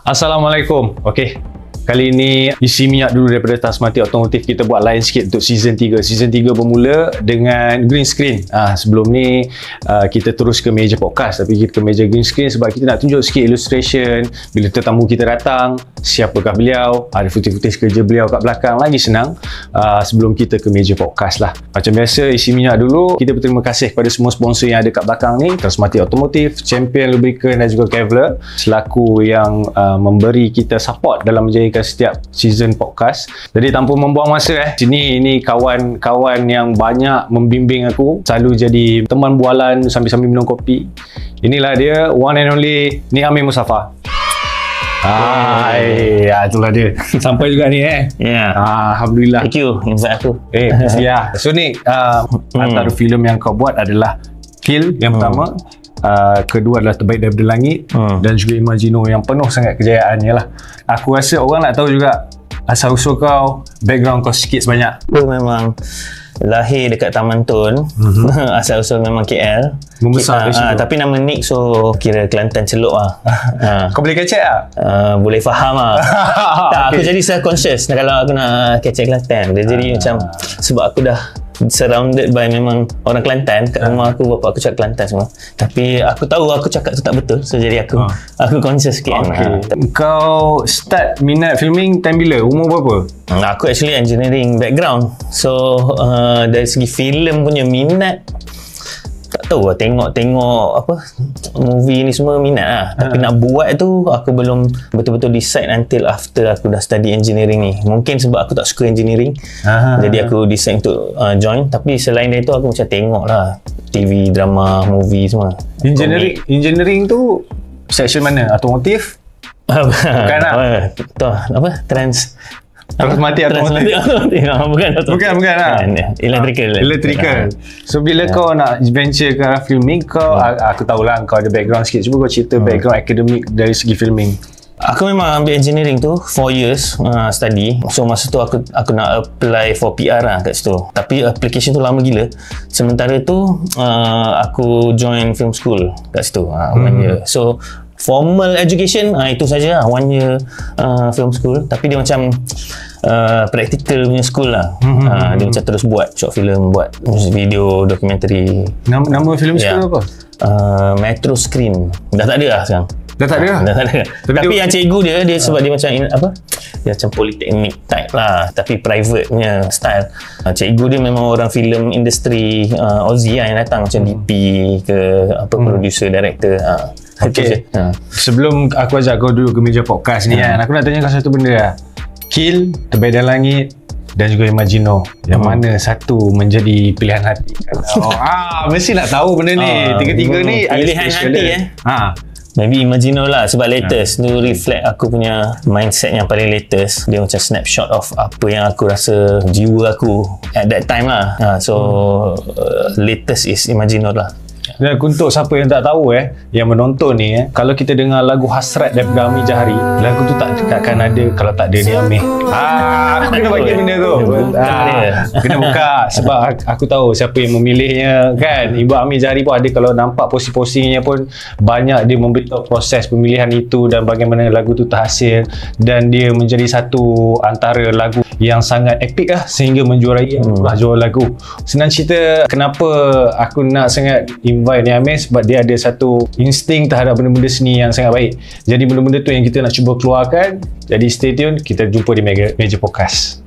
Assalamualaikum. Okey. Kali ini isi minyak dulu daripada Transmatic Automotive. Kita buat lain sikit untuk season 3. Season 3 bermula dengan green screen. Sebelum ni kita terus ke meja podcast, tapi kita ke meja green screen sebab kita nak tunjuk sikit illustration. Bila tetamu kita datang, siapakah beliau, ada footage kerja beliau kat belakang, lagi senang sebelum kita ke meja podcast lah. Macam biasa, isi minyak dulu. Kita berterima kasih kepada semua sponsor yang ada kat belakang ni. Transmatic Automotive, Champion Lubricant dan juga Kevlar selaku yang memberi kita support dalam menjayakan setiap season podcast. Jadi tanpa membuang masa sini ini kawan-kawan yang banyak membimbing aku, selalu jadi teman bualan sambil-sambil minum kopi. Inilah dia, one and only Ni Amir Musaffar. Itulah dia. Sampai juga ni Alhamdulillah. Thank you invite aku. So ni antara filem yang kau buat adalah Kill yang pertama. Kedua adalah Terbaik Daripada Langit dan juga Imagino yang penuh sangat kejayaannya lah. Aku rasa orang nak tahu juga asal-usul kau, background kau sikit sebanyak. Aku memang lahir dekat Taman Tun. Asal-usul memang KL. Membesar di situ. Tapi nama Nick so kira Kelantan Celuk lah. Kau boleh kecek tak? Boleh faham lah. Aku jadi self-conscious kalau aku nak kecek Kelantan. Dia jadi macam sebab aku dah surrounded by memang orang Kelantan kat rumah aku, bapak aku cakap Kelantan semua, tapi aku tahu aku cakap tu tak betul, so jadi aku conscious sikit. Kau start minat filming time bila? Umur berapa? Aku actually engineering background, so dari segi filem punya minat tak tahu lah, tengok apa movie ni semua minat lah, tapi nak buat tu aku belum betul-betul decide until after aku dah study engineering ni. Mungkin sebab aku tak suka engineering, jadi aku decide untuk join. Tapi selain dari tu aku macam tengok lah TV, drama, movie semua. Engineering tu section mana? Automotive? Bukan lah. Transmatic Automotive. Bukan lah. Electrical. So bila kau nak venture ke arah filming, kau aku tahulah kau ada background sikit. Cuba kau cerita background akademik dari segi filming. Aku memang ambil engineering tu 4 years study. So masa tu aku nak apply for PR lah kat situ. Tapi application tu lama gila. Sementara tu aku join film school kat situ 1 year. So formal education itu saja 1 year film school, tapi dia macam practical punya school lah. Dia macam terus buat short film, buat music video, dokumentari. Nama film school apa? Metro Screen. Dah tak ada lah sekarang. Dah tak ada. Tapi yang cikgu dia sebab dia macam dia macam polytechnic type lah, tapi private punya style. Cikgu dia memang orang film industry Aussie lah yang datang, macam DP ke producer, director. Okay. Sebelum aku ajak kau dulu ke meja podcast ni aku nak tanya kau satu benda lah. Kill, Terbaik Daripada Langit dan juga Imagino, yang mana satu menjadi pilihan hati? Mesti nak tahu benda ni. Tiga-tiga ni pilihan hati maybe Imagino lah sebab latest tu reflect aku punya mindset yang paling latest. Dia macam snapshot of apa yang aku rasa jiwa aku at that time lah. Latest is Imagino lah. Dan untuk siapa yang tak tahu yang menonton ni kalau kita dengar lagu Hasrat daripada Amir Jahari, lagu tu takkan ada kalau tak ada Ni Amir. Aku kena bagi benda tu. Kena buka sebab aku tahu siapa yang memilihnya kan. Ibu Amir Jahari pun ada, kalau nampak posting-postingnya pun banyak dia memberitahu proses pemilihan itu dan bagaimana lagu tu terhasil, dan dia menjadi satu antara lagu yang sangat epik lah sehingga menjuarai jual lagu. Senang cerita kenapa aku nak sangat invite Ni Amir, sebab dia ada satu insting terhadap benda-benda seni yang sangat baik. Jadi benda-benda tu yang kita nak cuba keluarkan. Jadi stay tune, kita jumpa di meja podcast.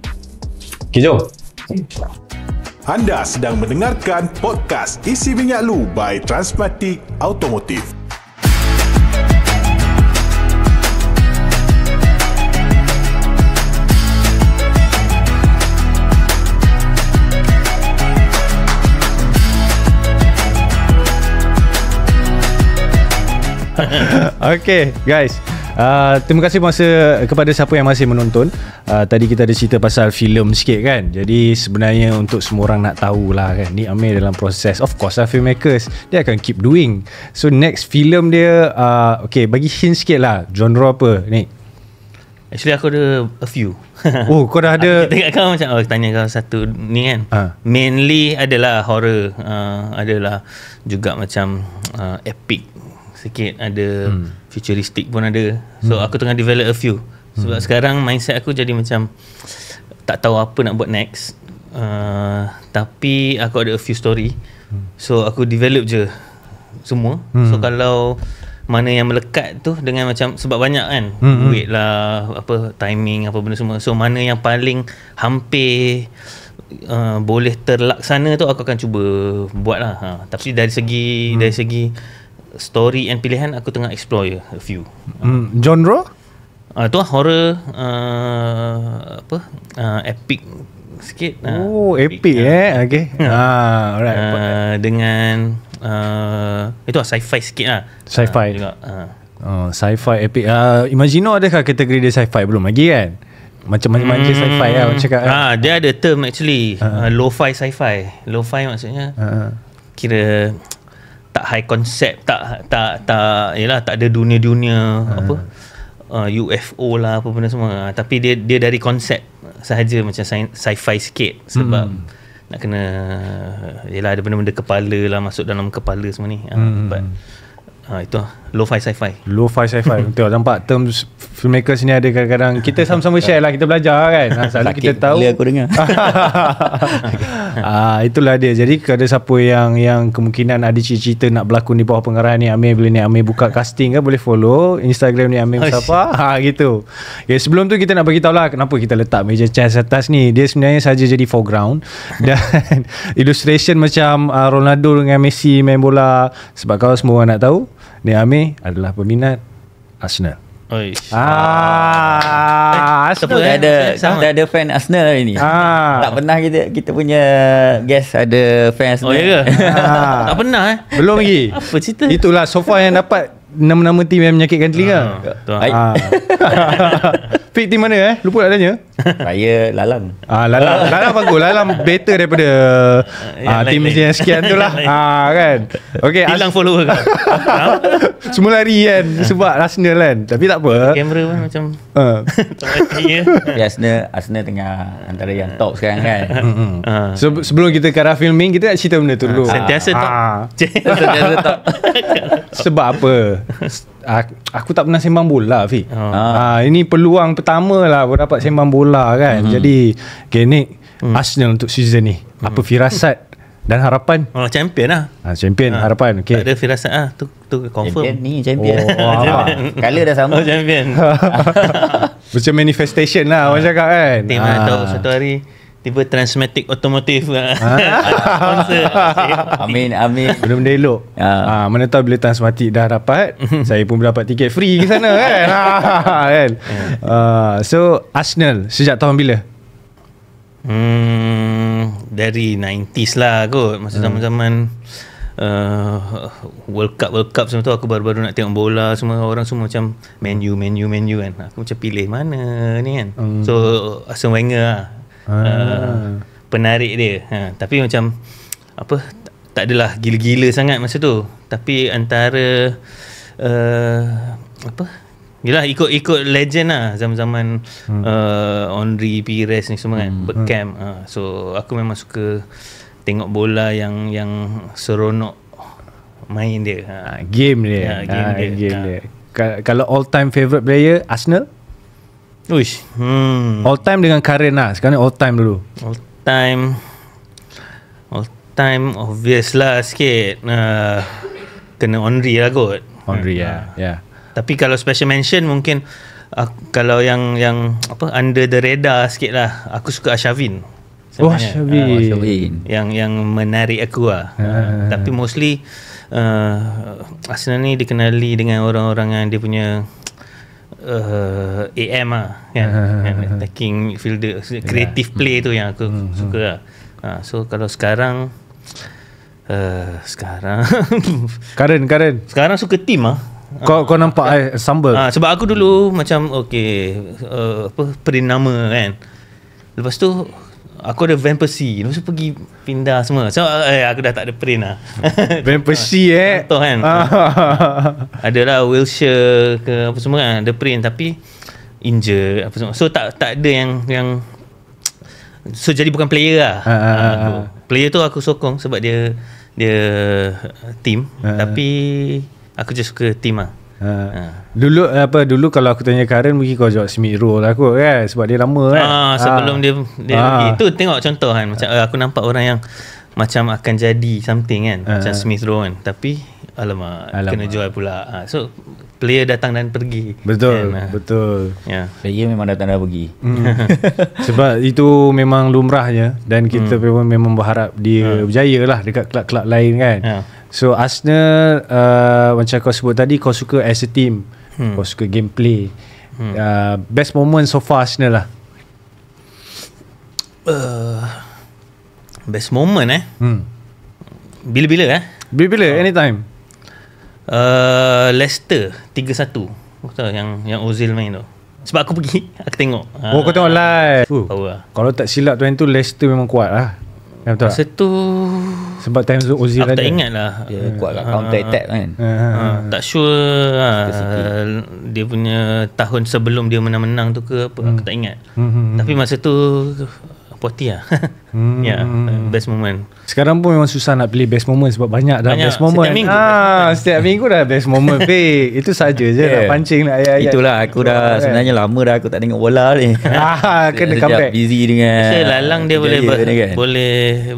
Okay, jom. Anda sedang mendengarkan podcast Isi Minyak Lu by Transmatic Automotive. Okay guys, terima kasih kepada siapa yang masih menonton. Tadi kita ada cerita pasal filem sikit kan. Jadi sebenarnya untuk semua orang nak tahu lah kan, Ni Amir dalam proses, of course lah, filmmakers dia akan keep doing. So next filem dia okay, bagi hint sikit lah, genre apa ni? Actually aku ada a few. Kau dah ada. Tengok kau macam tanya kau satu ni kan. Mainly adalah horror, adalah juga macam epic sikit, ada futuristic pun ada. So aku tengah develop a few. Sebab sekarang mindset aku jadi macam tak tahu apa nak buat next. Tapi aku ada a few story. So aku develop je semua. So kalau mana yang melekat tu dengan macam, sebab banyak kan, duit lah, apa, timing, apa benda semua. So mana yang paling hampir boleh terlaksana tu aku akan cuba buat lah. Tapi dari segi story and pilihan, aku tengah explore je a few. Genre? Tu lah horror, epic sikit. Epic okay. Alright. Dengan itu lah sci-fi sikit lah. Sci-fi juga. Sci-fi epic. Imagino adakah kategori dia sci-fi? Belum lagi kan? Macam-macam je sci-fi lah macam cakap. Dia ada term actually, lo-fi sci-fi. Lo-fi maksudnya kira tak high concept, tak yalah, tak ada dunia-dunia apa UFO lah apa benda semua, tapi dia dari konsep sahaja, macam sci-fi sikit. Sebab nak kena, yalah, ada benda-benda kepala lah, masuk dalam kepala semua ni. Itu lah lo-fi sci-fi. Lo-fi sci-fi. Betul, nampak terms filmmakers ni ada kadang-kadang kita sama-sama share lah, kita belajar kan. Selalu kita tahu. Aku dengar. Itulah dia. Jadi ada siapa yang kemungkinan ada cita-cita nak berlakon di bawah pengarahan ni Amir, boleh ni Amir buka casting kan, boleh follow Instagram ni Amir Mustafa. Gitu. Sebelum tu kita nak bagi tahu lah kenapa kita letak meja chess atas ni. Dia sebenarnya saja jadi foreground dan illustration macam Ronaldo dengan Messi main bola. Sebab kalau semua orang nak tahu, ni Amir adalah peminat Arsenal. Arsenal kita ada fan Arsenal hari ni. Tak pernah kita punya guest ada fan Arsenal. Ya ke? Tak pernah Belum lagi. Apa cerita? Itulah so far yang dapat nama-nama tim yang menyakitkan telinga. Fik tim mana lupa nak tanya. Saya Lalang. Lalang bagus. Lalang better daripada tim yang sekian tu lah. Kan. Okay, hilang follower kan. Semua lari kan sebab Arsenal kan. Tapi tak apa. Kamera pun macam Arsenal tengah antara yang top sekarang kan. Sebelum kita ke arah filming, kita nak cerita benda tu dulu. Sentiasa top. Sebab apa? Aku tak pernah sembang bola, Fi. Ini peluang pertama lah aku dapat sembang bola kan. Jadi ni Arsenal untuk season ni, apa firasat dan harapan? Champion lah. Champion, harapan. Tak ada firasat lah. Tu confirm. Champion. Color dah sama. Champion. Macam manifestation lah orang cakap kan. Tim nak tahu satu hari tiba Transmatic Automotive sponsor. Amin. Benda-benda elok. Mana tahu bila Transmatic dah dapat, saya pun dapat tiket free ke sana kan. Kan. So Arsenal sejak tahun bila? Dari 90s lah kot. Masa zaman-zaman World Cup semua tu, aku baru-baru nak tengok bola, semua orang semua macam Man U kan. Aku macam pilih mana ni kan. So Arsene Wenger lah penarik dia. Tapi macam apa, tak adalah gila-gila sangat masa tu. Tapi antara yelah, ikut legend lah zaman-zaman Henry Pires ni semua kan, Beckham. So aku memang suka tengok bola yang seronok main dia. Game dia. Game dia. Kalau all time favourite player Arsenal? Uish. All time dengan current lah. Sekarang all time dulu. All time obvious lah sikit. Kena Henry lah kot. Henry ya. Tapi kalau special mention mungkin kalau yang apa, under the radar sikit lah, aku suka Arshavin. Arshavin. Yang menarik aku lah. Tapi mostly Arsenal ni dikenali dengan orang-orang yang dia punya AM lah kan, attacking midfielder, creative play tu yang aku suka lah. So kalau sekarang sekarang suka team lah. Kau nampak sambal. Sebab aku dulu macam Perinama kan. Lepas tu aku ada Van Persie. Lepas tu pergi pindah semua. So aku dah tak ada Perin lah. Van Persie contoh kan. Adalah Wilshere ke apa semua kan, ada Perin tapi injured apa semua. So tak ada yang so jadi bukan player lah. Player tu aku sokong sebab dia team, tapi aku just suka team lah. Dulu kalau aku tanya Karen, mungkin kau jawab Smith Rowe lah aku kan, sebab dia lama kan. Sebelum dia itu tengok contoh kan, macam aku nampak orang yang macam akan jadi something kan, macam Smith Rowe kan, tapi alamak. Kena jual pula. So player datang dan pergi. Betul kan? Betul. Player memang datang dan pergi. Sebab itu memang lumrahnya, dan kita memang berharap dia berjaya lah dekat kelab-kelab lain kan. So Arsenal, macam kau sebut tadi, kau suka as a team, kau suka gameplay. Best moment so far Arsenal lah. Best moment Bila-bila Bila anytime. Leicester 3-1. Betul yang Ozil main tu. Sebab aku pergi, aku tengok. Kau tengok live. Kalau tak silap tu Leicester memang kuat lah. Betul masa tu sebab time tu Ozil aku tak ingat lah. Dia kuat kat counter attack kan. Tak sure dia punya tahun sebelum dia menang-menang tu ke apa, aku tak ingat. Tapi masa tu puati lah. Best moment. Sekarang pun memang susah nak pilih best moment sebab banyak dah best moment. Setiap minggu dah best moment. Itu saja je nak pancing nak ayat-ayat. Itulah aku dah sebenarnya lama dah aku tak tengok bola ni. Kena comeback. Busy dengan Lalang dia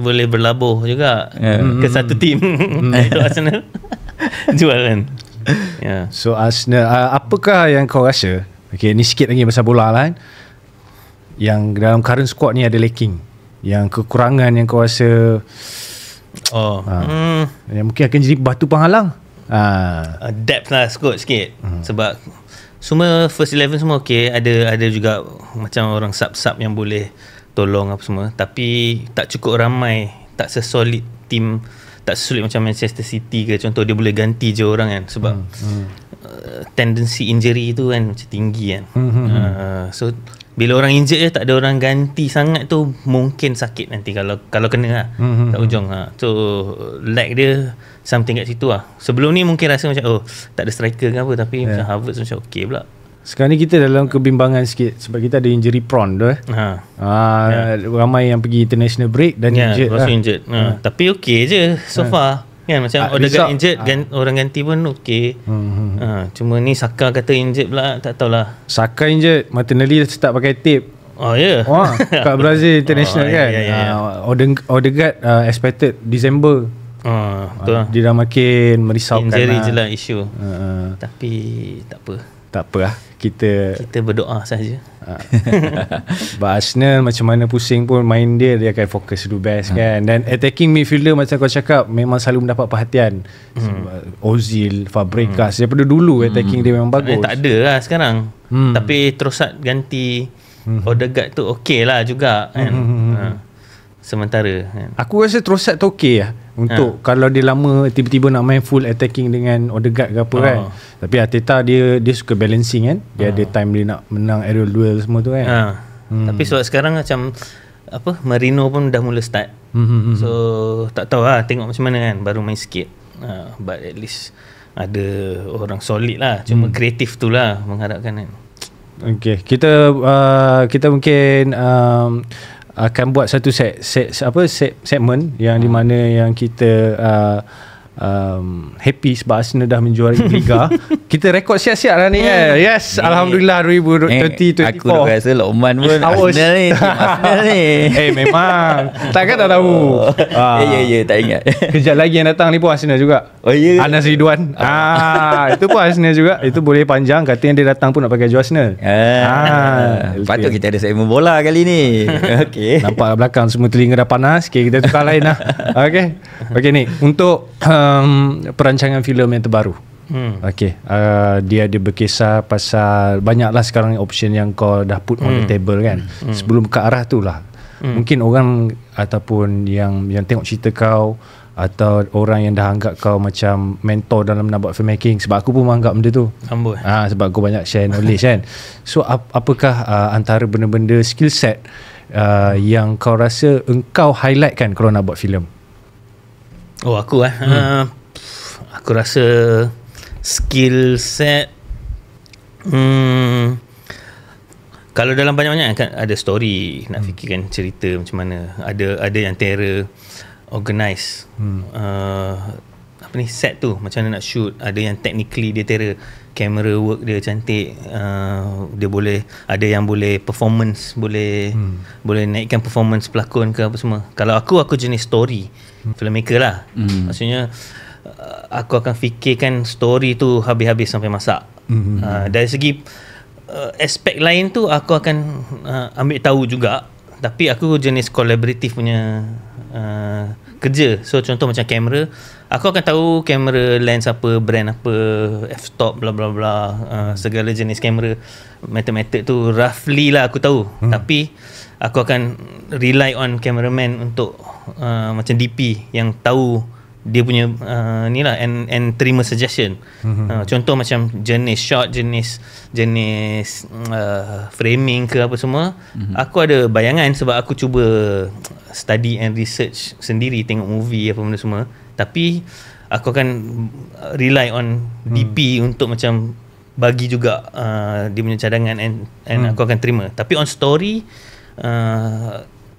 boleh berlabuh juga ke satu tim. Itu Arsenal jual kan. So Arsenal, apakah yang kau rasa, ni sikit lagi pasal bola lah kan, yang dalam current squad ni ada lacking, yang kekurangan yang kau rasa yang mungkin akan jadi batu penghalang? Depth lah sikit. Sebab semua first 11 semua ada juga macam orang sub yang boleh tolong apa semua, tapi tak cukup ramai, tak sesolid team, tak sesulit macam Manchester City ke contoh, dia boleh ganti je orang kan, sebab tendency injury tu kan macam tinggi kan. So bila orang injured je, tak ada orang ganti sangat tu, mungkin sakit nanti kalau kena lah kat ujung. So lag dia something kat situ lah. Sebelum ni mungkin rasa macam tak ada striker ke apa, tapi macam Havertz macam okey pula. Sekarang ni kita dalam kebimbangan sikit sebab kita ada injury prone tu ramai yang pergi international break dan injured. Tapi okey je so far kan, macam Odegaard injured orang ganti pun okey. Cuma ni Saka kata injured pula, tak tahulah. Saka injured, Martinelli dah start pakai tape. Kat Brazil international kan. Odegaard expected December. Betul lah. Dia dah makin merisaukan. Injury je lah isu. Tapi tak apa lah, kita berdoa saja. Arsenal macam mana pusing pun main dia akan fokus do best kan. Dan attacking midfielder macam kau cakap memang selalu mendapat perhatian. Ozil, Fabregas daripada dulu attacking dia memang bagus. Tak ada lah sekarang. Tapi Trossard ganti Odegaard tu okey lah juga kan. Sementara kan. Aku rasa Trossard tu okey lah untuk kalau dia lama tiba-tiba nak main full attacking dengan Odegaard ke apa kan. Tapi Arteta dia suka balancing kan. Dia ada time dia nak menang aerial duel semua tu kan. Tapi sebab sekarang macam Marino pun dah mula start. So tak tahu lah, tengok macam mana kan, baru main sikit. But at least ada orang solid lah. Cuma kreatif tu lah mengharapkan kan. Okay, kita mungkin akan buat satu segmen yang di mana yang kita happy sebab Arsenal dah menjuarai Liga. Kita rekod siap-siap lah ni kan. Yes, alhamdulillah 2024. Aku dah rasa Lokman pun Arsenal ni, Arsenal ni. Memang takkan tak tahu. Ya, tak ingat. Kejap lagi yang datang ni pun Arsenal juga. Anas Ridwan. Itu pun Arsenal juga. Itu boleh panjang, katanya dia datang pun nak pakai baju Arsenal. Patut kita ada segmen bola kali ni. Okay. Nampak belakang semua telinga dah panas. Okay, kita tukar lain lah. Okay ni untuk perancangan filem yang terbaru. Dia ada berkisar pasal banyaklah sekarang option yang kau dah put on the table kan. Sebelum ke arah tu lah, mungkin orang ataupun yang tengok cerita kau atau orang yang dah anggap kau macam mentor dalam nak buat filmmaking, sebab aku pun menganggap benda tu. Sebab kau banyak share knowledge kan. So apakah antara benda-benda skill set yang kau rasa engkau highlight kan kalau nak buat filem? Aku aku rasa skill set kalau dalam banyak-banyak kan ada story, nak fikirkan cerita macam mana, ada yang terror organize set tu macam mana nak shoot, ada yang technically dia terror kamera work dia cantik, dia boleh, ada yang boleh performance, boleh naikkan performance pelakon ke apa semua. Kalau aku jenis story filmmaker lah. Maksudnya aku akan fikirkan story tu habis-habis sampai masak. Dari segi aspek lain tu aku akan ambil tahu juga, tapi aku jenis collaborative punya kerja. So contoh macam kamera, aku akan tahu kamera lens apa, brand apa, f-stop bla bla bla, segala jenis kamera, method tu roughly lah aku tahu. Tapi aku akan rely on cameraman untuk macam DP yang tahu dia punya ni lah, and terima suggestion. Contoh macam jenis shot, jenis framing ke apa semua, aku ada bayangan sebab aku cuba study and research sendiri, tengok movie apa benda semua. Tapi aku akan rely on DP untuk macam bagi juga dia punya cadangan, and aku akan terima. Tapi on story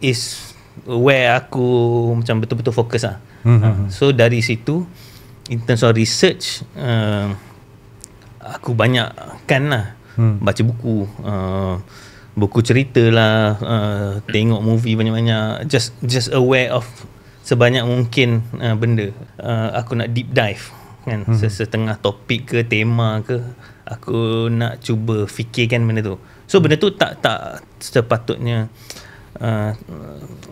is where aku macam betul-betul fokus lah. So dari situ, in terms of research, aku banyakkan lah baca buku, buku cerita lah, tengok movie banyak-banyak, just aware of sebanyak mungkin benda. Aku nak deep dive kan, setengah topik ke tema ke, aku nak cuba fikirkan benda tu. So benda tu tak sepatutnya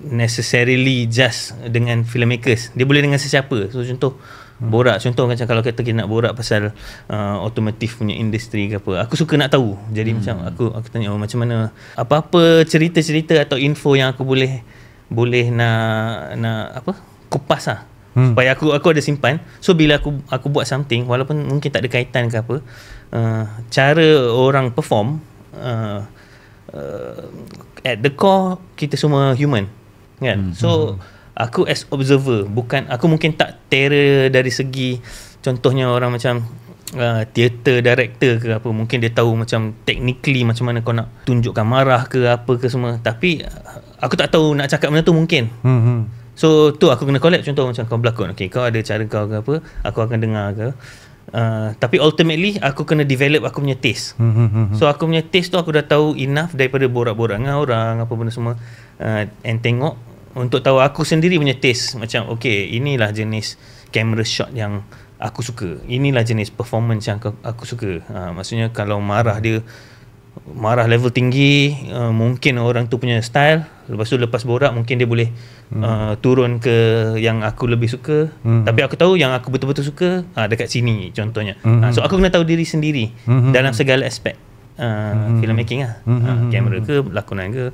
necessarily just dengan filmmakers, dia boleh dengan sesiapa. So contoh borak, contoh macam kalau kita nak borak pasal otomotif punya industri ke apa, aku suka nak tahu. Jadi macam aku tanya macam mana, apa-apa cerita-cerita atau info yang aku boleh nak apa, kupas lah, supaya aku ada simpan. So bila aku buat something, walaupun mungkin tak ada kaitan ke apa, cara orang perform, at the core kita semua human kan. So aku as observer, bukan, aku mungkin tak terror dari segi contohnya orang macam theater director ke apa, mungkin dia tahu macam technically macam mana kau nak tunjukkan marah ke apa ke semua, tapi aku tak tahu nak cakap benda tu mungkin. So tu aku kena collab. Contoh macam kau berlakon, okay, kau ada cara kau ke apa, aku akan dengar ke. Tapi ultimately aku kena develop aku punya taste. So aku punya taste tu aku dah tahu enough daripada borak-borak dengan orang apa benda semua, and tengok untuk tahu aku sendiri punya taste. Macam okay, inilah jenis camera shot yang aku suka, inilah jenis performance yang aku suka. Maksudnya kalau marah level tinggi, mungkin orang tu punya style. Lepas tu lepas borak mungkin dia boleh turun ke yang aku lebih suka. Tapi aku tahu yang aku betul-betul suka dekat sini contohnya. So aku kena tahu diri sendiri dalam segala aspek filmmaking lah, kamera ke, lakonan ke,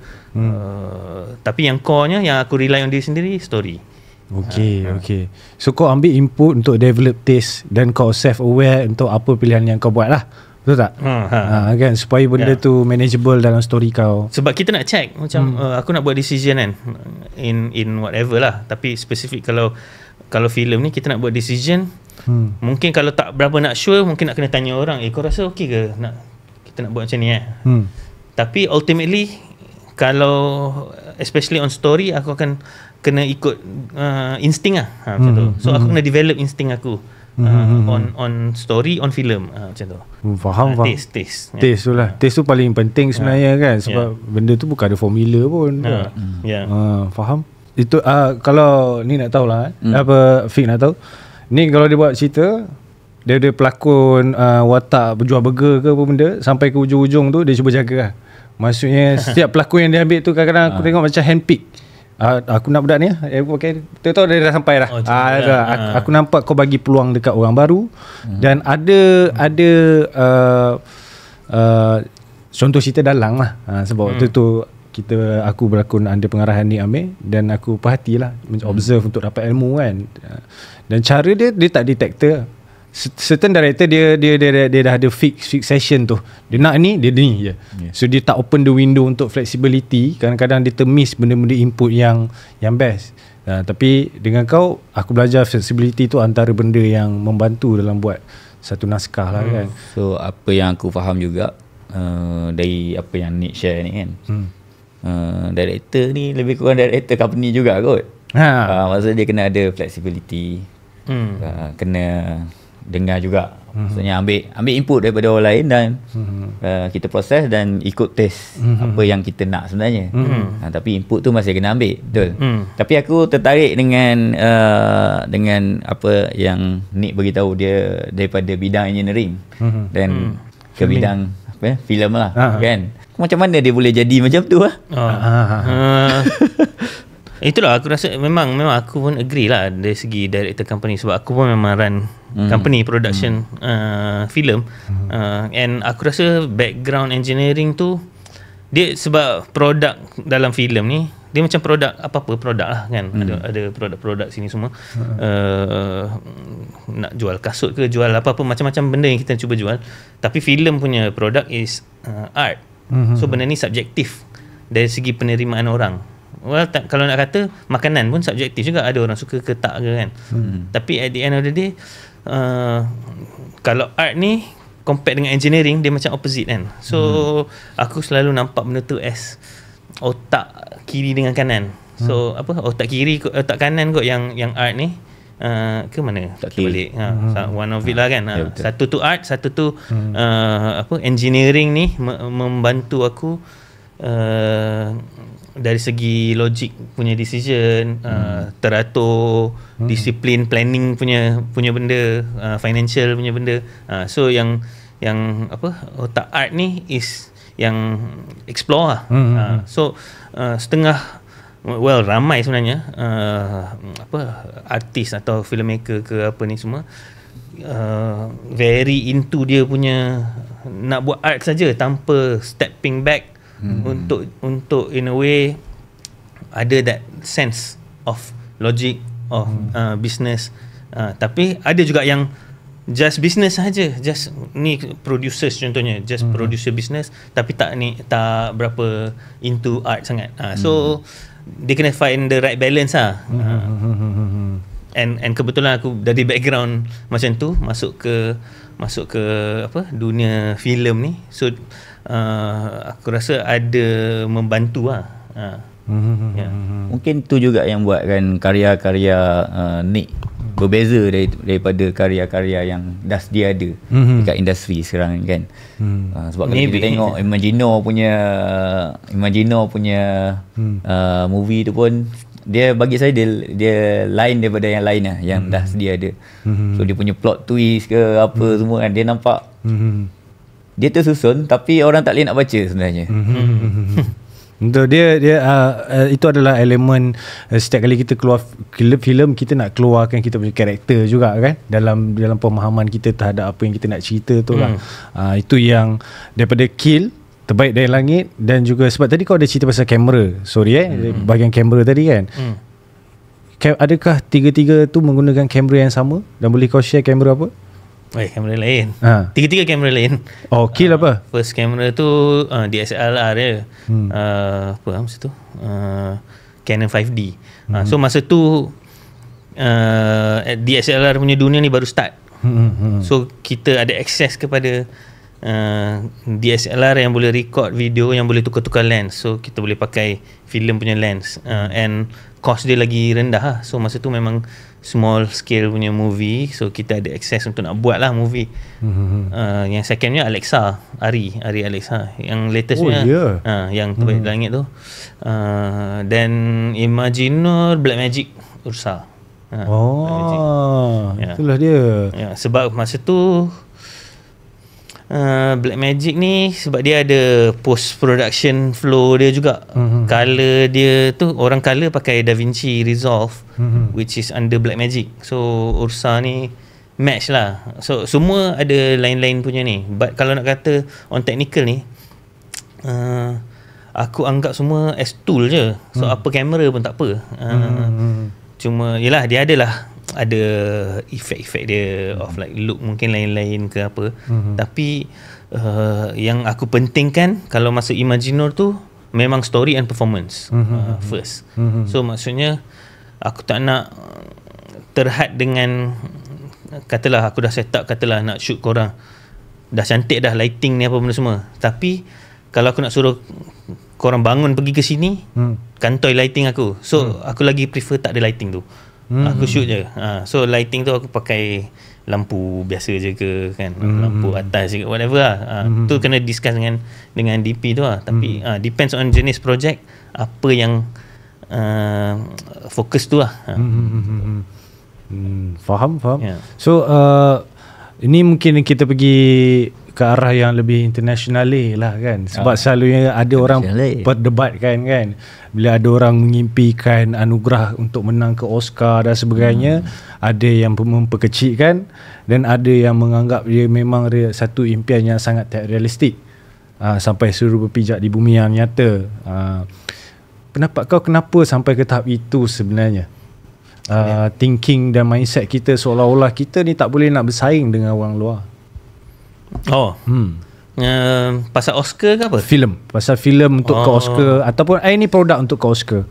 tapi yang core-nya yang aku rely on diri sendiri, story. Okay. So kau ambil input untuk develop taste, dan kau self-aware untuk apa pilihan yang kau buat lah. Betul tak? Kan, supaya benda tu manageable dalam story kau. Sebab kita nak check macam aku nak buat decision kan, in whatever lah. Tapi spesifik kalau filem ni kita nak buat decision, mungkin kalau tak berapa nak sure, mungkin nak kena tanya orang, kau rasa okey ke kita nak buat macam ni Tapi ultimately kalau especially on story, aku akan kena ikut insting lah, macam tu. So aku kena develop insting aku on story, on film, macam tu. Faham. Taste tu lah. Taste tu paling penting sebenarnya kan, sebab benda tu bukan ada formula pun. Faham. Itu kalau ni nak tahu lah, apa Fik nak tahu ni, kalau dia buat cerita, dia ada pelakon watak berjual burger ke apa benda, sampai ke ujung-ujung tu dia cuba jaga lah. Maksudnya setiap pelakon yang dia ambil tu kadang-kadang aku tengok macam handpick. Aku nak budak ni okay, tahu dia dah sampai dah. Aku nampak kau bagi peluang dekat orang baru, dan ada contoh cerita dalang lah. Sebab waktu tu aku berlakon under pengarahan Nik Amir, dan aku perhatilah, observe untuk dapat ilmu kan. Dan cara dia tak detector. Certain director dia dah ada fix session tu. Dia nak ni, dia ni je. So dia tak open the window untuk flexibility. Kadang-kadang dia termiss benda-benda input yang best. Tapi dengan kau, aku belajar flexibility tu antara benda yang membantu dalam buat satu naskah lah kan. So apa yang aku faham juga dari apa yang Nick share ni kan, director ni lebih kurang director company juga kot. Maksudnya dia kena ada flexibility, kena dengar juga Maksudnya ambil input daripada orang lain dan kita proses dan ikut test apa yang kita nak sebenarnya. Tapi input tu masih kena ambil, betul. Tapi aku tertarik dengan apa yang Nick beritahu dia daripada bidang engineering dan ke bidang filem lah, kan. Macam mana dia boleh jadi macam tu lah? Itulah aku rasa memang aku pun agree lah dari segi director company, sebab aku pun memang run company production film, and aku rasa background engineering tu dia sebab produk dalam filem ni dia macam produk apa-apa produk lah kan. Ada produk-produk sini semua, nak jual kasut ke jual apa-apa macam-macam benda yang kita cuba jual, tapi filem punya produk is art. So benda ni subjektif dari segi penerimaan orang. Well, kalau nak kata makanan pun subjektif juga, ada orang suka ke tak ke kan. Tapi at the end of the day, kalau art ni compare dengan engineering, dia macam opposite kan. So aku selalu nampak benda tu as otak kiri dengan kanan. So otak kiri otak kanan kot yang art ni. Ke mana tak balik one of it lah kan. Satu tu art, satu tu engineering ni membantu aku dari segi logik punya decision, teratur, disiplin planning punya benda, financial punya benda. So yang otak art ni is yang explore lah. So setengah ramai sebenarnya artis atau filmmaker ke apa ni semua very into dia punya nak buat art saja tanpa stepping back untuk in a way ada that sense of logic of business. Tapi ada juga yang just business saja, just ni producers contohnya, just producer business tapi tak berapa into art sangat. So dia kena find the right balance lah. And kebetulan aku dari background macam tu masuk ke dunia filem ni. So aku rasa ada membantu lah. Mungkin tu juga yang buatkan karya-karya Nick berbeza daripada karya-karya yang dah sedia ada dekat industri sekarang kan. Sebab kalau kita tengok Imagino punya movie tu pun dia bagi saya dia lain daripada yang lain lah yang dah sedia ada. So dia punya plot twist ke apa semua kan, dia nampak dia tersusun tapi orang tak boleh nak baca sebenarnya. Betul, dia itu adalah elemen setiap kali kita keluar filem, kita nak keluarkan kita punya karakter juga kan, dalam pemahaman kita terhadap apa yang kita nak cerita tu lah. Itu yang daripada Kill, Terbaik dari Langit, dan juga sebab tadi kau ada cerita pasal kamera, bahagian kamera tadi kan. Adakah tiga-tiga tu menggunakan kamera yang sama, dan boleh kau share kamera apa? Kamera lain. Tiga-tiga kamera lain. Kill apa? First kamera tu DSLR dia. Apa masa tu? Canon 5D. So masa tu DSLR punya dunia ni baru start. So kita ada akses kepada DSLR yang boleh record video, yang boleh tukar-tukar lens. So kita boleh pakai filem punya lens, and cost dia lagi rendah lah. So masa tu memang small scale punya movie, so kita ada access untuk nak buat lah movie. Yang secondnya Alexa, Ari Alexa, yang latest punya, yang Terbaik Langit tu. Dan Imaginor, Blackmagic, Ursa. Itulah dia. Sebab masa tu Blackmagic ni sebab dia ada post production flow dia juga. Color dia tu, orang color pakai DaVinci Resolve, which is under Blackmagic. So Ursa ni match lah. So semua ada lain-lain punya ni. But kalau nak kata on technical ni, aku anggap semua as tool je. So apa kamera pun tak apa. Cuma yelah dia ada efek-efek dia of like look mungkin lain-lain ke apa. Tapi yang aku pentingkan kalau masa Imaginor tu memang story and performance first. So maksudnya aku tak nak terhad dengan, katalah aku dah set up, katalah nak shoot korang, dah cantik dah lighting ni apa benda semua, tapi kalau aku nak suruh korang bangun pergi ke sini, kantoi lighting aku. So aku lagi prefer tak ada lighting tu. Aku shoot je. So lighting tu aku pakai lampu biasa je ke kan, lampu atas je, whatever lah. Tu kena discuss dengan DP tu lah. Tapi depends on jenis projek, apa yang fokus tu lah. Faham. Yeah. So ini mungkin kita pergi ke arah yang lebih international lah kan, sebab selalunya ada orang perdebatkan kan, bila ada orang mengimpikan anugerah untuk menang ke Oscar dan sebagainya, ada yang memperkecilkan dan ada yang menganggap dia memang satu impian yang sangat tak realistik, sampai suruh berpijak di bumi yang nyata. Pendapat kau kenapa sampai ke tahap itu sebenarnya? Thinking dan mindset kita seolah-olah kita ni tak boleh nak bersaing dengan orang luar. Pasal Oscar ke apa? Pasal filem untuk ke Oscar ataupun ini produk untuk ke Oscar.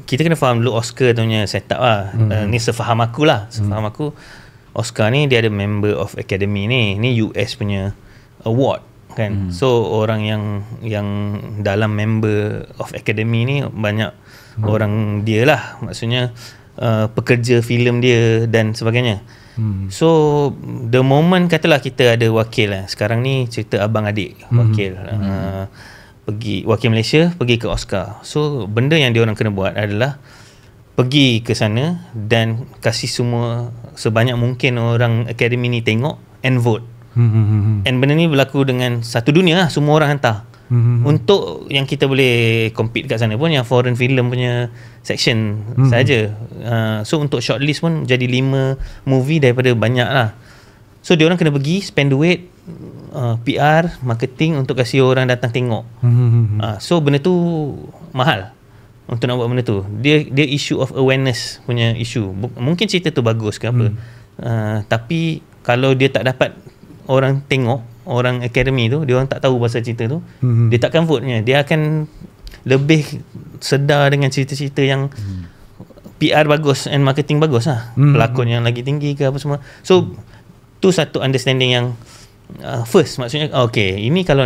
Kita kena faham dulu Oscar tu punya setup lah. Ni sefaham aku lah. Sefaham aku, Oscar ni dia ada member of Academy ni. Ni US punya award kan. So orang yang dalam member of Academy ni banyak orang dia lah. Maksudnya pekerja filem dia dan sebagainya. So the moment katalah kita ada wakil lah. Sekarang ni cerita abang adik wakil, pergi wakil Malaysia pergi ke Oscar. So benda yang diorang kena buat adalah pergi ke sana dan kasih semua sebanyak mungkin orang Academy ni tengok and vote. And benda ni berlaku dengan satu dunia lah, semua orang hantar. Untuk yang kita boleh compete kat sana pun yang foreign film punya section saja. So untuk shortlist pun jadi 5 movie daripada banyak lah. So diorang kena pergi spend duit, PR, marketing untuk kasih orang datang tengok. So benda tu mahal untuk nak buat benda tu. Dia issue of awareness punya issue. Mungkin cerita tu bagus ke apa, tapi kalau dia tak dapat orang tengok, orang Academy tu, dia orang tak tahu pasal cerita tu, dia takkan vote-nya. Dia akan lebih sedar dengan cerita-cerita yang PR bagus and marketing bagus lah, pelakon yang lagi tinggi ke apa semua. So tu satu understanding yang first, maksudnya okay, ini kalau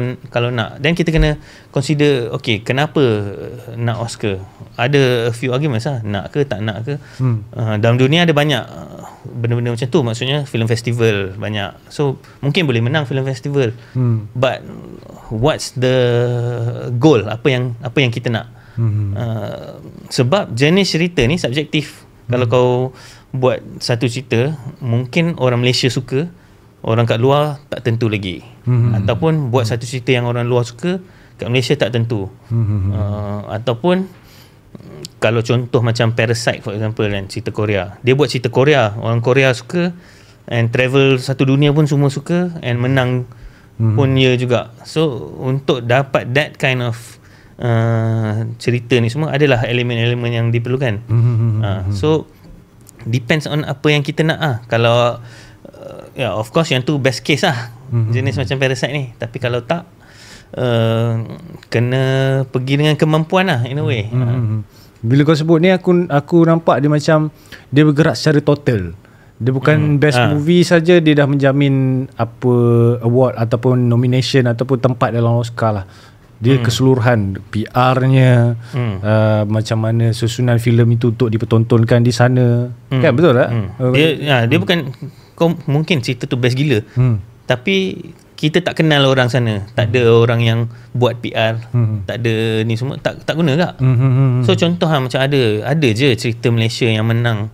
nak, dan kita kena consider, okay, kenapa nak Oscar. Ada a few arguments lah, nak ke tak nak ke. Dalam dunia ada banyak benda-benda macam tu, maksudnya film festival banyak, so mungkin boleh menang film festival, but what's the goal, apa yang kita nak. Sebab jenis cerita ni subjektif. Kalau kau buat satu cerita, mungkin orang Malaysia suka, orang kat luar tak tentu lagi. Ataupun buat satu cerita yang orang luar suka, kat Malaysia tak tentu. Ataupun kalau contoh macam Parasite for example kan, cerita Korea, dia buat cerita Korea, orang Korea suka, and travel satu dunia pun semua suka, and menang pun ya juga. So untuk dapat that kind of cerita ni semua adalah elemen-elemen yang diperlukan. So depends on apa yang kita nak. Kalau of course yang tu best case lah, jenis macam Parasite ni. Tapi kalau tak, kena pergi dengan kemampuan lah in a way. Bila kau sebut ni, aku nampak dia macam dia bergerak secara total. Dia bukan best movie saja, dia dah menjamin apa award ataupun nomination ataupun tempat dalam Oscar lah. Dia keseluruhan PR-nya, macam mana susunan filem itu untuk dipertontonkan di sana. Kan betul tak? Dia bukan, kau mungkin cerita tu best gila, tapi kita tak kenal orang sana, tak ada orang yang buat PR, tak ada ni semua, tak guna tak? So contoh macam ada je cerita Malaysia yang menang,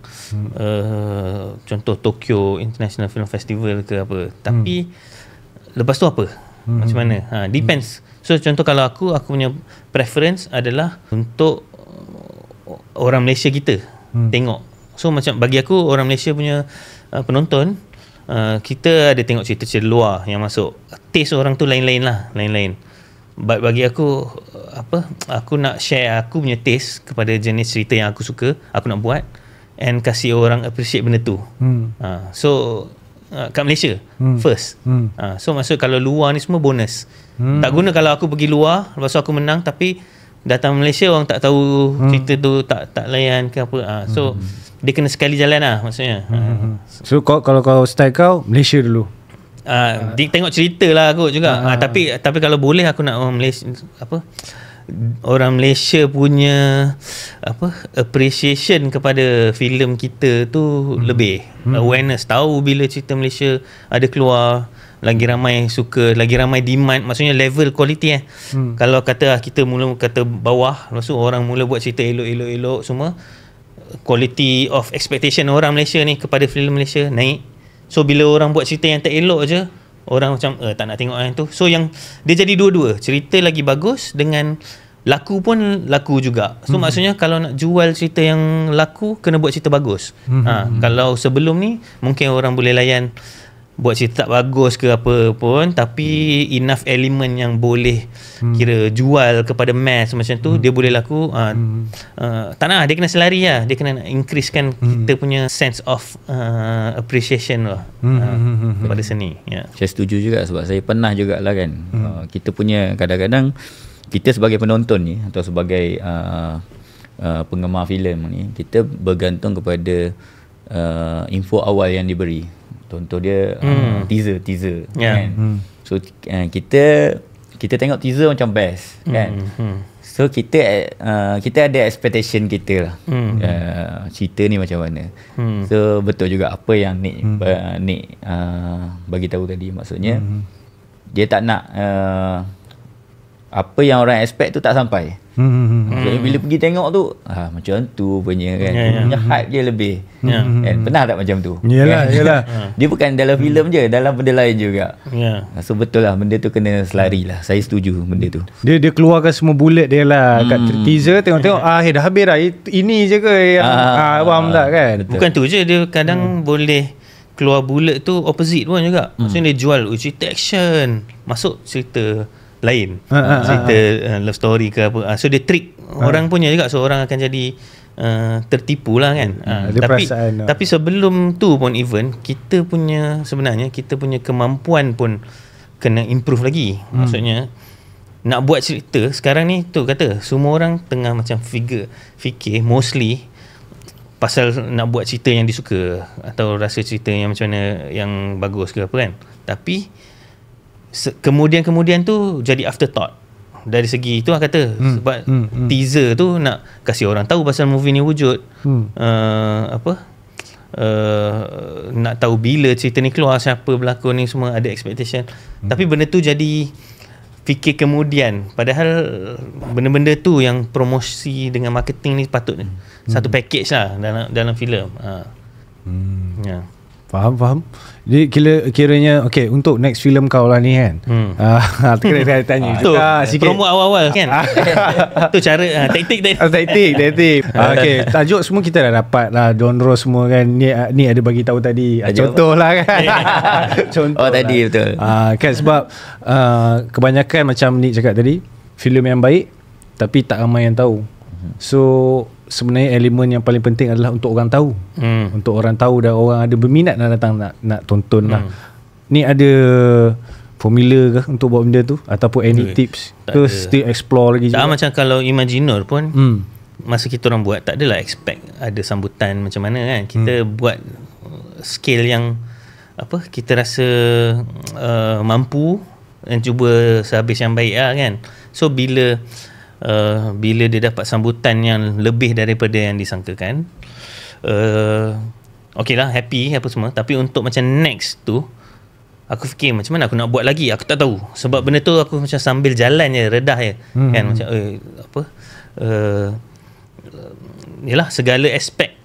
contoh Tokyo International Film Festival ke apa, tapi lepas tu apa? Macam mana? Depends. So contoh kalau aku punya preference adalah untuk orang Malaysia kita tengok. So macam bagi aku, orang Malaysia punya penonton, kita ada tengok cerita-cerita luar yang masuk, taste orang tu lain-lain lah, lain-lain. But bagi aku, aku nak share aku punya taste kepada jenis cerita yang aku suka, aku nak buat, and kasih orang appreciate benda tu. So kat Malaysia first. So maksud kalau luar ni semua bonus. Tak guna kalau aku pergi luar, lepas tu aku menang, tapi datang Malaysia orang tak tahu cerita tu, tak layan ke apa. So dia kena sekali jalan lah maksudnya. So kalau kau style kau Malaysia dulu. Tengok cerita lah aku juga. Tapi kalau boleh aku nak Malaysia, orang Malaysia punya appreciation kepada filem kita tu lebih. Awareness, tahu bila cerita Malaysia ada keluar, lagi ramai suka, lagi ramai demand, maksudnya level quality Kalau kata kita mula kata bawah, lepas tu orang mula buat cerita elok semua, quality of expectation orang Malaysia ni kepada filem Malaysia naik. So bila orang buat cerita yang tak elok je, orang macam tak nak tengok yang tu. So yang dia jadi dua-dua, cerita lagi bagus dengan laku pun laku juga. So maksudnya kalau nak jual cerita yang laku, kena buat cerita bagus. Kalau sebelum ni mungkin orang boleh layan buat cerita tak bagus ke apa pun, tapi enough element yang boleh kira jual kepada mass macam tu, dia boleh laku. Tak nak, dia kena selari lah, dia kena increasekan kita punya sense of appreciation lah kepada seni. Saya setuju juga, sebab saya pernah jugalah kan, kita punya kadang-kadang kita sebagai penonton ni atau sebagai penggemar filem ni, kita bergantung kepada info awal yang diberi. Contoh dia teaser kan. So kita tengok teaser macam best kan. So kita ada expectation kita lah, cerita ni macam mana. So betul juga apa yang Nick bagi tahu tadi, maksudnya dia tak nak apa yang orang expect tu tak sampai. Maksudnya bila pergi tengok tu macam tu punya kan, punya hype je lebih. Kan? Pernah tak macam tu? Yalah. Dia bukan dalam filem je, dalam benda lain juga. So betul lah, benda tu kena selari lah. Saya setuju benda tu. Dia keluarkan semua bullet dia lah kat teaser, tengok dah habis dah, ini je ke yang faham tak kan? Betul. Bukan tu je, dia kadang boleh keluar bullet tu opposite pun juga. Maksudnya dia jual cerita action, masuk cerita lain, cerita love story ke apa. So dia trick orang punya juga, so orang akan jadi tertipu lah kan. Tapi sebelum tu pun even sebenarnya kita punya kemampuan pun kena improve lagi. Maksudnya nak buat cerita sekarang ni tu kata semua orang tengah macam fikir mostly pasal nak buat cerita yang disuka atau rasa cerita yang macam mana yang bagus ke apa kan. Tapi kemudian tu jadi afterthought dari segi itu lah kata. Sebab teaser tu nak kasih orang tahu pasal movie ni wujud, nak tahu bila cerita ni keluar, siapa berlakon ni, semua ada expectation. Tapi benda tu jadi fikir kemudian, padahal benda-benda tu yang promosi dengan marketing ni patut satu package lah dalam filem. Faham. Jadi kiranya okay, untuk next film kau lah ni kan. Kena tanya juga sikit. Promo awal-awal kan. Tu cara taktik. Okay, tajuk semua kita dah dapat lah, genre semua kan. Ni ada bagi tahu tadi. Contoh lah kan. Contoh tadi betul. Kan sebab kebanyakan macam Nick cakap tadi, filem yang baik tapi tak ramai yang tahu. So sebenarnya elemen yang paling penting adalah untuk orang tahu. Untuk orang tahu dan orang ada berminat nak datang nak tonton lah. Ni ada formula ke untuk buat benda tu, ataupun any tips ke still explore lagi juga? Macam kalau Imaginor pun masa kita orang buat, tak adalah expect ada sambutan macam mana kan. Kita buat scale yang kita rasa mampu dan cuba sehabis yang baik lah kan. So bila dia dapat sambutan yang lebih daripada yang disangkakan, okay lah, happy apa semua. Tapi untuk macam next tu, aku fikir macam mana aku nak buat lagi, aku tak tahu. Sebab benda tu aku macam sambil jalan je, redah je kan, macam yelah, segala aspek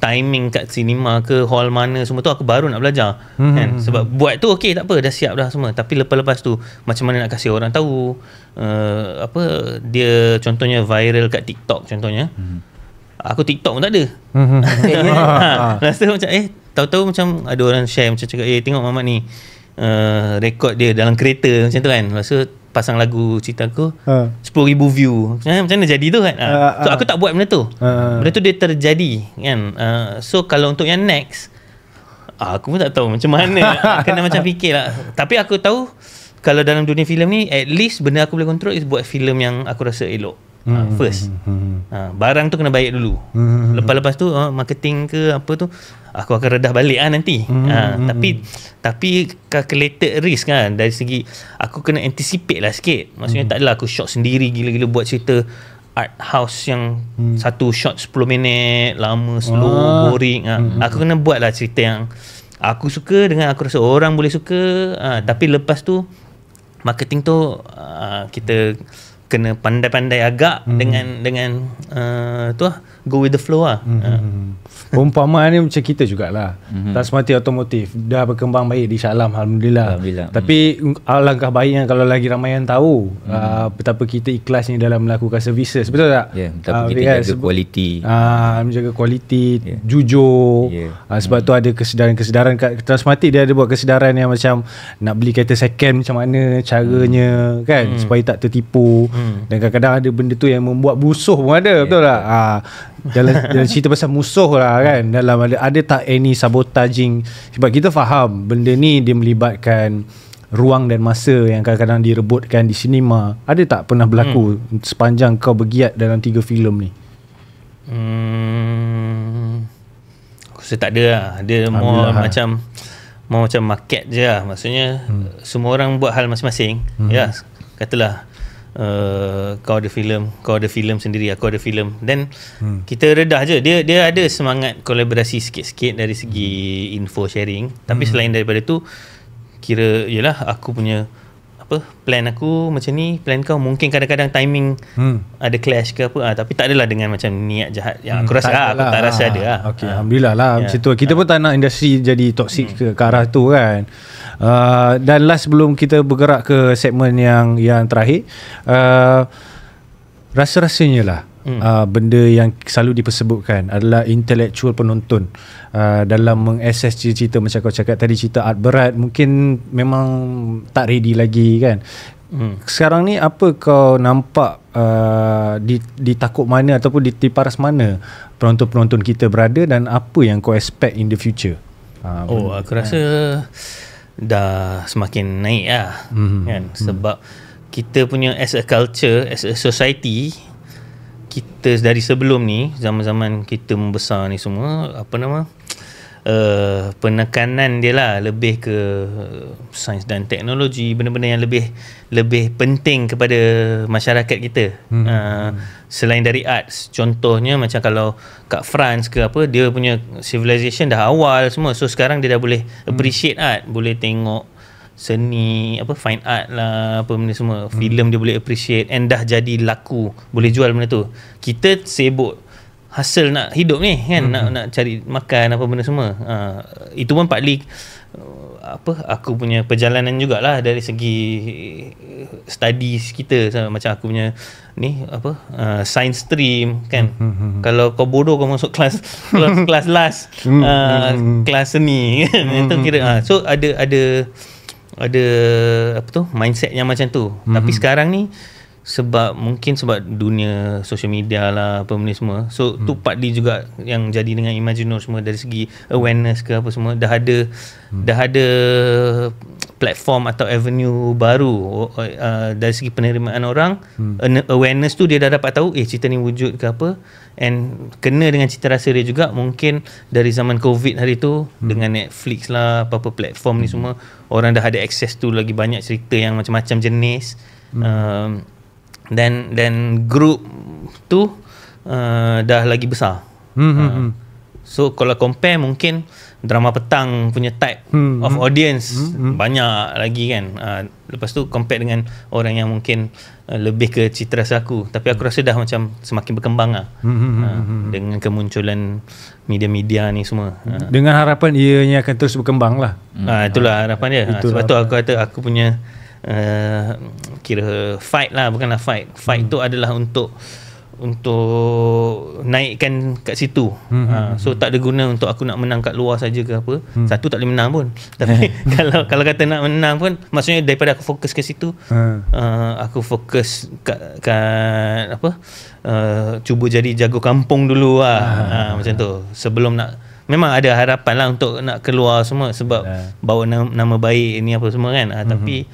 timing kat cinema ke hall mana semua tu aku baru nak belajar kan. Sebab buat tu okey, tak apa, dah siap dah semua. Tapi lepas tu macam mana nak kasih orang tahu, dia contohnya viral kat TikTok contohnya. Aku TikTok pun tak ada. Rasa macam tahu-tahu macam ada orang share macam cakap tengok Mamat ni rekod dia dalam kereta macam tu kan. Rasa pasang lagu cerita aku 10,000 view. Macam mana jadi tu kan. So aku tak buat benda tu. Benda tu dia terjadi kan. So kalau untuk yang next, aku pun tak tahu macam mana. Kena macam fikir lah. Tapi aku tahu kalau dalam dunia filem ni, at least benda aku boleh control is buat filem yang aku rasa elok. first. Barang tu kena baik dulu. Lepas tu marketing ke apa tu aku akan redah balik nanti. Tapi calculated risk kan, dari segi aku kena anticipate lah sikit. Maksudnya tak adalah aku shot sendiri gila-gila buat cerita art house yang satu shot 10 minit lama, slow, boring. Aku kena buat lah cerita yang aku suka dengan aku rasa orang boleh suka. Tapi lepas tu marketing tu kita kena pandai-pandai agak dengan tu lah, go with the flow lah. Perumpamaan ni macam kita jugalah. Transmati Automotive dah berkembang baik di Shah Alam, Alhamdulillah. Tapi alangkah baiknya kalau lagi ramai yang tahu betapa kita ikhlas ni dalam melakukan services, betul tak? Betapa kita jaga kualiti. Menjaga kualiti, jujur. Sebab tu ada kesedaran kat Transmati, dia ada buat kesedaran yang macam nak beli kereta second macam mana caranya kan, supaya tak tertipu. Dan kadang-kadang ada benda tu yang membuat busuh pun ada, betul tak? Dalam cerita pasal musuh lah kan, dalam ada tak any sabotaging, sebab kita faham benda ni dia melibatkan ruang dan masa yang kadang-kadang direbutkan di sinema. Ada tak pernah berlaku sepanjang kau bergiat dalam 3 filem ni? Aku rasa tak ada lah. Dia more macam market je lah. Maksudnya semua orang buat hal masing-masing. Ya, katalah kau ada filem sendiri, aku ada filem, dan kita redah je. Dia ada semangat kolaborasi sikit-sikit dari segi info sharing, tapi selain daripada tu kira yalah aku punya plan aku macam ni, plan kau mungkin kadang-kadang timing ada clash ke apa, tapi tak adalah dengan macam niat jahat yang aku rasa aku tak rasa ada lah. Okay, Alhamdulillah lah macam tu. Kita pun tak nak industri jadi toksik ke arah tu kan. Dan last sebelum kita bergerak ke segmen yang terakhir, rasa-rasanya lah benda yang selalu dipersebutkan adalah intellectual penonton dalam mengakses cerita macam kau cakap tadi, cerita art berat mungkin memang tak ready lagi kan. Sekarang ni apa kau nampak di takuk mana ataupun di paras mana penonton-penonton kita berada, dan apa yang kau expect in the future? Aku rasa dah semakin naik lah kan, sebab kita punya as a culture, as a society, kita dari sebelum ni, zaman-zaman kita membesar ni semua, penekanan dia lah lebih ke sains dan teknologi, benda-benda yang lebih penting kepada masyarakat kita. Selain dari arts, contohnya macam kalau kat France ke apa, dia punya civilization dah awal semua, so sekarang dia dah boleh appreciate art, boleh tengok seni, fine art lah, apa benda semua, filem dia boleh appreciate, and dah jadi laku, boleh jual benda tu. Kita sibuk hasil nak hidup ni kan, nak cari makan apa benda semua. Itu pun partly aku punya perjalanan jugalah dari segi studies kita. Macam aku punya ni science stream kan. Kalau kau bodoh kau masuk kelas last kelas seni kan. Itu kira so ada mindset yang macam tu. Tapi sekarang ni sebab dunia social media lah apa benda semua, so tu partly juga yang jadi dengan Imaginor semua, dari segi awareness ke apa semua, dah ada platform atau avenue baru dari segi penerimaan orang. Awareness tu dia dah dapat tahu cerita ni wujud ke apa, and kena dengan cita rasa dia juga. Mungkin dari zaman COVID hari tu, dengan Netflix lah apa-apa platform ni semua, orang dah ada access tu lagi banyak cerita yang macam-macam jenis. Dan group tu dah lagi besar. So kalau compare, mungkin drama petang punya type of audience banyak lagi kan. Lepas tu compare dengan orang yang mungkin lebih ke cita rasa aku. Tapi aku rasa dah macam semakin berkembang lah dengan kemunculan media-media ni semua. Dengan harapan ianya akan terus berkembang lah. Itulah harapan dia. Sebab tu aku kata aku punya kira fight lah, bukanlah fight tu adalah untuk naikkan kat situ. So tak ada guna untuk aku nak menang kat luar saja ke apa. Satu tak boleh menang pun. Tapi kalau kata nak menang pun, maksudnya daripada aku fokus ke situ, aku fokus kat cuba jadi jago kampung dulu lah. Macam tu. Sebelum memang ada harapan lah untuk nak keluar semua, sebab bawa nama baik ni apa semua kan. Tapi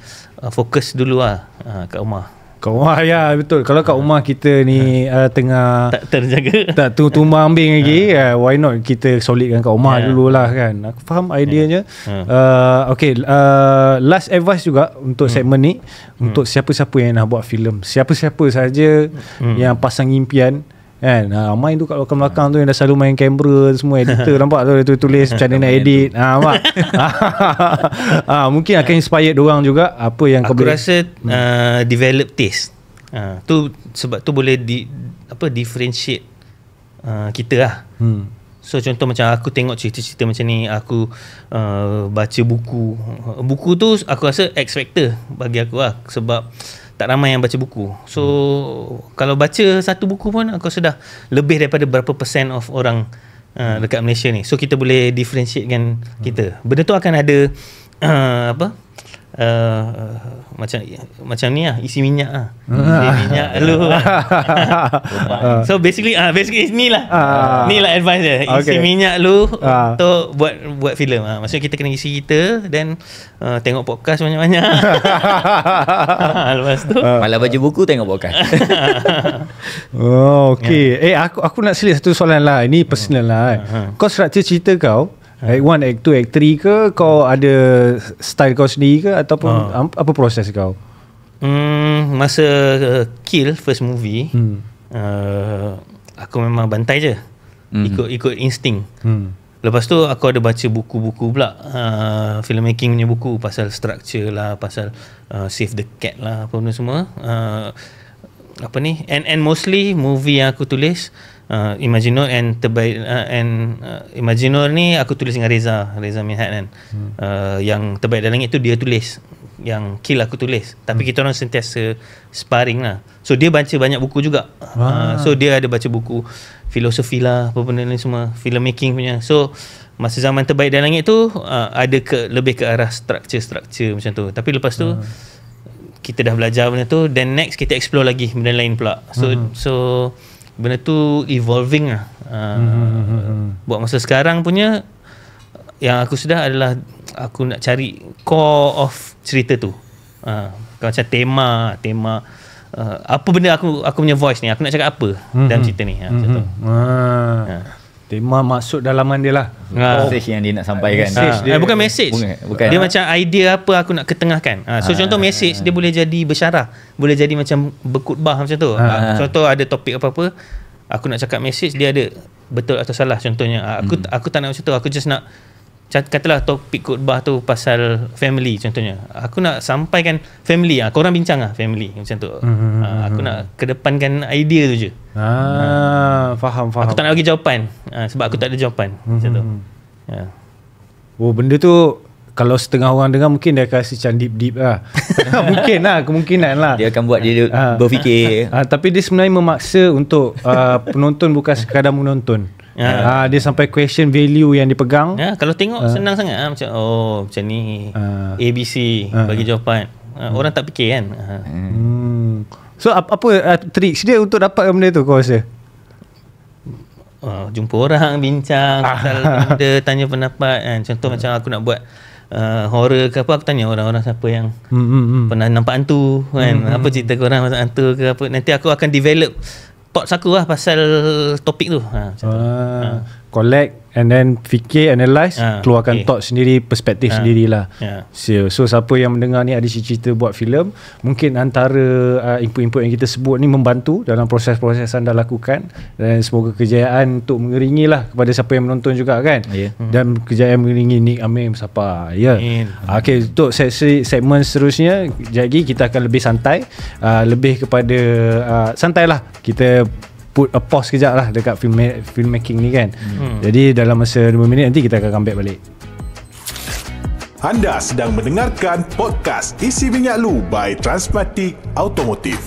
fokus dulu lah kat rumah. Kat rumah ya, betul. Kalau kat rumah kita ni tengah Tak terjaga. tak tumbang ambing lagi, why not kita solidkan kat rumah dululah kan. Aku faham ideanya. Okay, last advice juga untuk segmen ni, untuk siapa-siapa yang nak buat filem, siapa-siapa saja yang pasang impian kan, main tu kat belakang tu yang dah selalu main kamera semua, editor nampak tu dia tulis macam mana nak edit, nampak. Mungkin akan inspired diorang juga apa yang aku rasa develop taste. Tu sebab tu boleh differentiate kita lah. So contoh macam aku tengok cerita-cerita macam ni, aku baca buku tu aku rasa X factor bagi aku lah, sebab tak ramai yang baca buku. So kalau baca satu buku pun aku sudah lebih daripada berapa persen of orang dekat Malaysia ni. So kita boleh differentiatekan kita. Benda tu akan ada macam ni lah, isi minyak lah. Isi minyak lu. So basically ni lah advice dia. Isi minyak lu untuk buat filem. Maksudnya kita kena isi kita, dan tengok podcast banyak-banyak. Lepas tu malah baca buku tengok podcast. Okay. Aku nak selit satu soalan lah. Ini personal lah. Kau struktur cerita kau Act 1, Act 2, Act 3 ke? Kau ada style kau sendiri ke? Ataupun apa proses kau? Masa Kill first movie, aku memang bantai je, ikut insting. Lepas tu aku ada baca buku-buku pula, filmmaking punya buku, pasal structure lah, pasal Save the Cat lah, apa benda semua. And mostly movie yang aku tulis, Imaginor and terbaik, Imaginor ni aku tulis dengan Reza Mihat kan. Yang Terbaik Dalam Langit tu dia tulis, yang Kill aku tulis. Tapi kita orang sentiasa sparring lah. So dia baca banyak buku juga. So dia ada baca buku filosofi lah, apa benda ni semua, filmmaking punya. So masa zaman Terbaik Dalam Langit tu ada lebih ke arah structure macam tu. Tapi lepas tu kita dah belajar benda tu, then next kita explore lagi benda lain pula. So benda tu evolving lah. Buat masa sekarang punya, yang aku sedar adalah aku nak cari core of cerita tu. Macam tema apa benda aku punya voice ni, aku nak cakap apa dalam cerita ni, macam tu. Tema maksud dalaman dia lah. Message yang dia nak sampaikan. Bukan message. Bukan. Dia macam idea apa aku nak ketengahkan. So contoh message dia boleh jadi bersyarah, boleh jadi macam berkhutbah macam tu. Contoh ada topik apa-apa, aku nak cakap message, dia ada betul atau salah contohnya. Aku tak nak macam tu. Aku just nak, katalah topik khutbah tu pasal family contohnya, aku nak sampaikan family, korang bincang lah family macam tu. Aku nak kedepankan idea tu je. Faham. Aku tak nak bagi jawapan, sebab aku tak ada jawapan macam tu. Benda tu kalau setengah orang dengar mungkin dia akan rasa macam deep lah. Mungkin lah, kemungkinan lah. Dia akan buat dia berfikir. Tapi dia sebenarnya memaksa untuk penonton bukan sekadar menonton. Dia sampai question value yang dipegang. Kalau tengok senang sangat macam macam ni, ABC bagi jawapan. Orang tak fikir kan. So apa tricks dia untuk dapat benda tu kau rasa? Jumpa orang, bincang pasal benda, tanya pendapat kan. Contoh macam aku nak buat horror ke apa, aku tanya orang-orang siapa yang pernah nampak hantu kan. Apa cerita korang pasal hantu ke apa. Nanti aku akan develop thoughts aku lah pasal topik tu. Macam tu. Collect and then fikir, analyse, keluarkan thought sendiri, perspektif sendirilah. So siapa yang mendengar ni ada cita-cita buat filem, mungkin antara input-input yang kita sebut ni membantu dalam proses-proses anda lakukan, dan semoga kejayaan untuk mengiringi lah kepada siapa yang menonton juga kan. Dan kejayaan mengiringi Nick Amir Sapar. Okay, untuk segmen seterusnya jadi kita akan lebih santai, lebih kepada santai lah, kita put a pause kejap lah dekat filmmaking ni kan. Jadi dalam masa 2 minit nanti kita akan comeback balik. Anda sedang mendengarkan podcast Isi Minyak Lu by Transmatic Automotive.